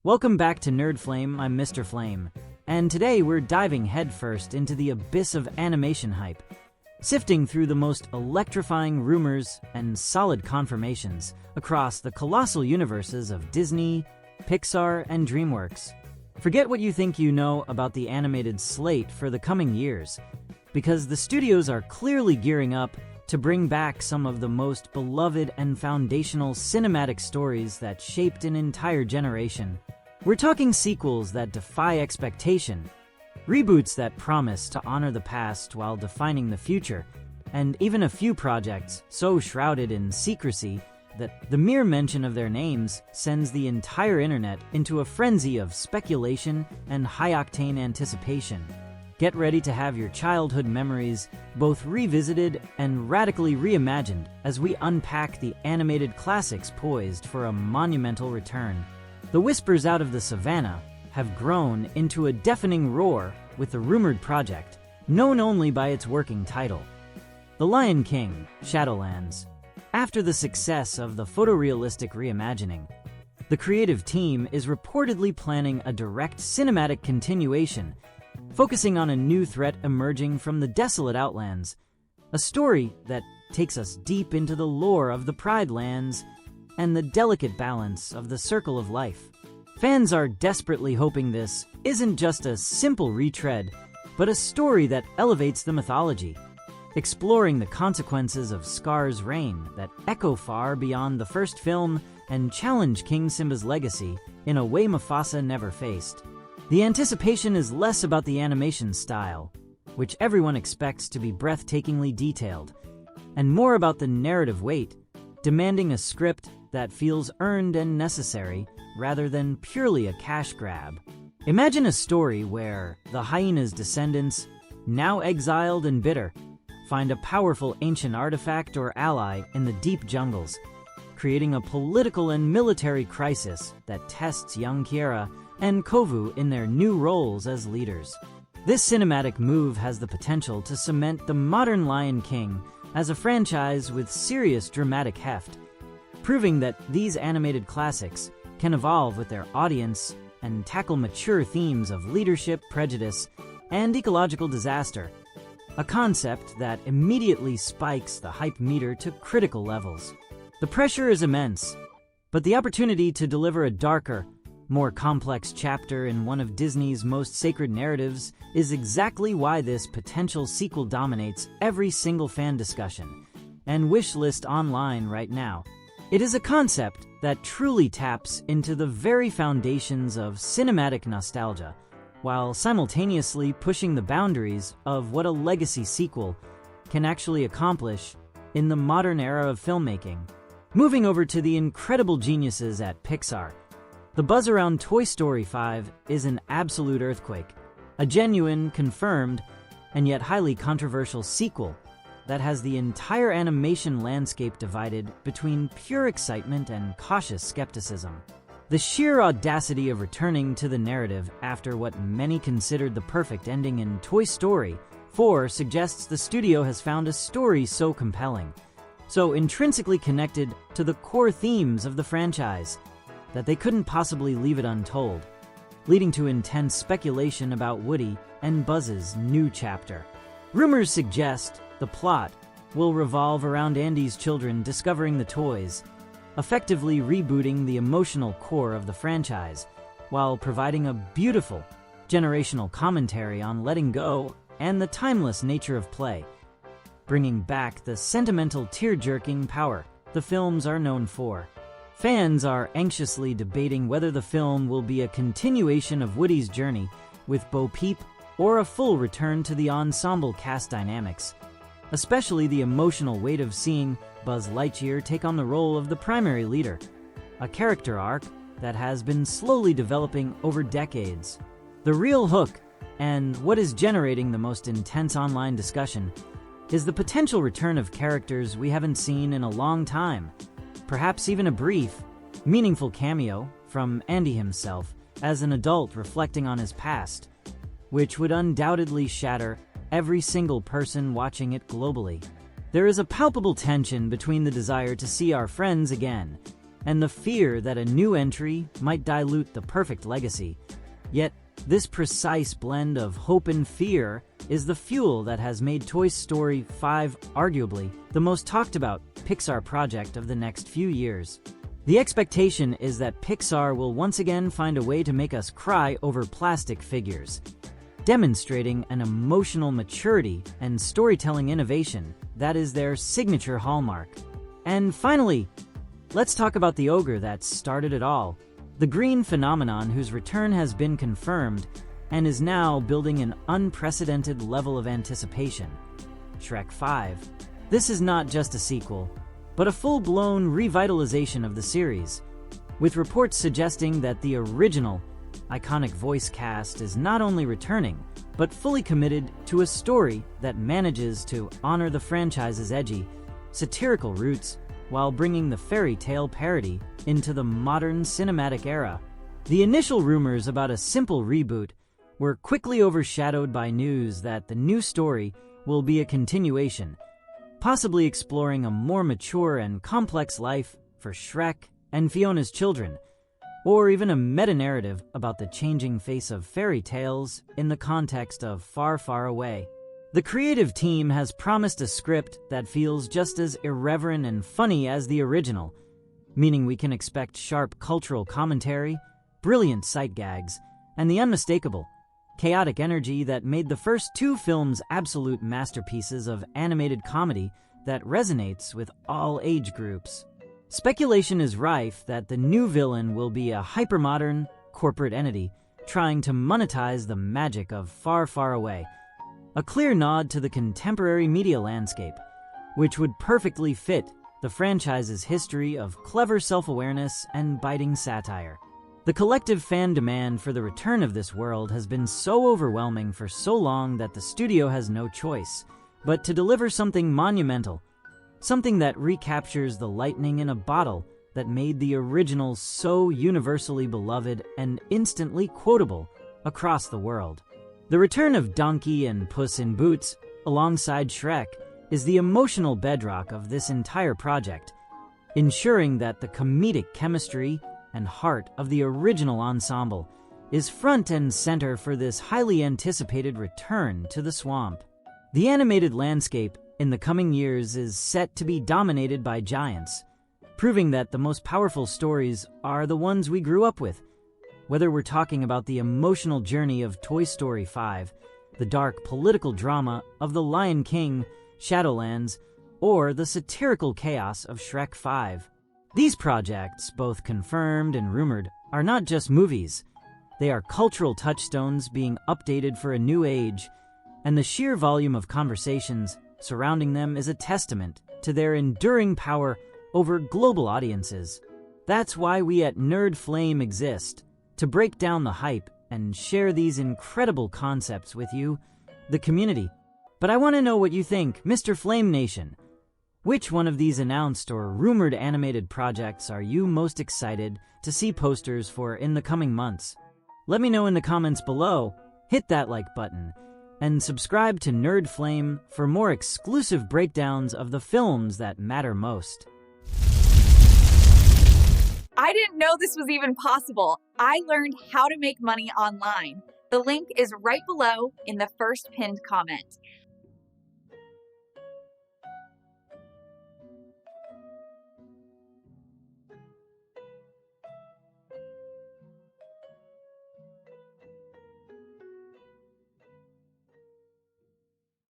Welcome back to Nerd Flame. I'm Mr. Flame, and today we're diving headfirst into the abyss of animation hype, sifting through the most electrifying rumors and solid confirmations across the colossal universes of Disney, Pixar, and DreamWorks. Forget what you think you know about the animated slate for the coming years, because the studios are clearly gearing up to bring back some of the most beloved and foundational cinematic stories that shaped an entire generation. We're talking sequels that defy expectation, reboots that promise to honor the past while defining the future, and even a few projects so shrouded in secrecy that the mere mention of their names sends the entire internet into a frenzy of speculation and high-octane anticipation. Get ready to have your childhood memories both revisited and radically reimagined as we unpack the animated classics poised for a monumental return. The whispers out of the savannah have grown into a deafening roar with the rumored project, known only by its working title, The Lion King: Shadowlands. After the success of the photorealistic reimagining, the creative team is reportedly planning a direct cinematic continuation, focusing on a new threat emerging from the desolate Outlands, a story that takes us deep into the lore of the Pride Lands and the delicate balance of the Circle of Life. Fans are desperately hoping this isn't just a simple retread, but a story that elevates the mythology, exploring the consequences of Scar's reign that echo far beyond the first film and challenge King Simba's legacy in a way Mufasa never faced. The anticipation is less about the animation style, which everyone expects to be breathtakingly detailed, and more about the narrative weight, demanding a script that feels earned and necessary rather than purely a cash grab. Imagine a story where the hyena's descendants, now exiled and bitter, find a powerful ancient artifact or ally in the deep jungles, creating a political and military crisis that tests young Kiera and Kovu in their new roles as leaders. This cinematic move has the potential to cement the modern Lion King as a franchise with serious dramatic heft, proving that these animated classics can evolve with their audience and tackle mature themes of leadership, prejudice, and ecological disaster, a concept that immediately spikes the hype meter to critical levels. The pressure is immense, but the opportunity to deliver a darker, more complex chapter in one of Disney's most sacred narratives is exactly why this potential sequel dominates every single fan discussion and wish list online right now. It is a concept that truly taps into the very foundations of cinematic nostalgia, while simultaneously pushing the boundaries of what a legacy sequel can actually accomplish in the modern era of filmmaking. Moving over to the incredible geniuses at Pixar, the buzz around Toy Story 5 is an absolute earthquake, a genuine, confirmed, and yet highly controversial sequel that has the entire animation landscape divided between pure excitement and cautious skepticism. The sheer audacity of returning to the narrative after what many considered the perfect ending in Toy Story 4 suggests the studio has found a story so compelling, so intrinsically connected to the core themes of the franchise, that they couldn't possibly leave it untold, leading to intense speculation about Woody and Buzz's new chapter. Rumors suggest the plot will revolve around Andy's children discovering the toys, effectively rebooting the emotional core of the franchise, while providing a beautiful, generational commentary on letting go and the timeless nature of play, bringing back the sentimental tear-jerking power the films are known for. Fans are anxiously debating whether the film will be a continuation of Woody's journey with Bo Peep or a full return to the ensemble cast dynamics, especially the emotional weight of seeing Buzz Lightyear take on the role of the primary leader, a character arc that has been slowly developing over decades. The real hook, and what is generating the most intense online discussion, is the potential return of characters we haven't seen in a long time, perhaps even a brief, meaningful cameo from Andy himself as an adult reflecting on his past, which would undoubtedly shatter every single person watching it globally. There is a palpable tension between the desire to see our friends again and the fear that a new entry might dilute the perfect legacy. Yet, this precise blend of hope and fear is the fuel that has made Toy Story 5 arguably the most talked about Pixar project of the next few years. The expectation is that Pixar will once again find a way to make us cry over plastic figures, demonstrating an emotional maturity and storytelling innovation that is their signature hallmark. And finally, let's talk about the ogre that started it all, the green phenomenon whose return has been confirmed and is now building an unprecedented level of anticipation. Shrek 5. This is not just a sequel, but a full-blown revitalization of the series, with reports suggesting that the original, iconic voice cast is not only returning, but fully committed to a story that manages to honor the franchise's edgy, satirical roots while bringing the fairy tale parody into the modern cinematic era. The initial rumors about a simple reboot were quickly overshadowed by news that the new story will be a continuation, possibly exploring a more mature and complex life for Shrek and Fiona's children, or even a meta-narrative about the changing face of fairy tales in the context of Far, Far Away. The creative team has promised a script that feels just as irreverent and funny as the original, meaning we can expect sharp cultural commentary, brilliant sight gags, and the unmistakable, chaotic energy that made the first two films absolute masterpieces of animated comedy that resonates with all age groups. Speculation is rife that the new villain will be a hypermodern, corporate entity trying to monetize the magic of Far, Far Away, a clear nod to the contemporary media landscape, which would perfectly fit the franchise's history of clever self-awareness and biting satire. The collective fan demand for the return of this world has been so overwhelming for so long that the studio has no choice but to deliver something monumental, something that recaptures the lightning in a bottle that made the original so universally beloved and instantly quotable across the world. The return of Donkey and Puss in Boots, alongside Shrek, is the emotional bedrock of this entire project, ensuring that the comedic chemistry and heart of the original ensemble is front and center for this highly anticipated return to the swamp. The animated landscape in the coming years is set to be dominated by giants, proving that the most powerful stories are the ones we grew up with. Whether we're talking about the emotional journey of Toy Story 5, the dark political drama of The Lion King, Shadowlands, or the satirical chaos of Shrek 5. These projects, both confirmed and rumored, are not just movies. They are cultural touchstones being updated for a new age, and the sheer volume of conversations surrounding them is a testament to their enduring power over global audiences. That's why we at Nerd Flame exist, to break down the hype and share these incredible concepts with you, the community. But I want to know what you think, Mr. Flame Nation. Which one of these announced or rumored animated projects are you most excited to see posters for in the coming months? Let me know in the comments below, hit that like button, and subscribe to Nerd Flame for more exclusive breakdowns of the films that matter most. I didn't know this was even possible. I learned how to make money online. The link is right below in the first pinned comment.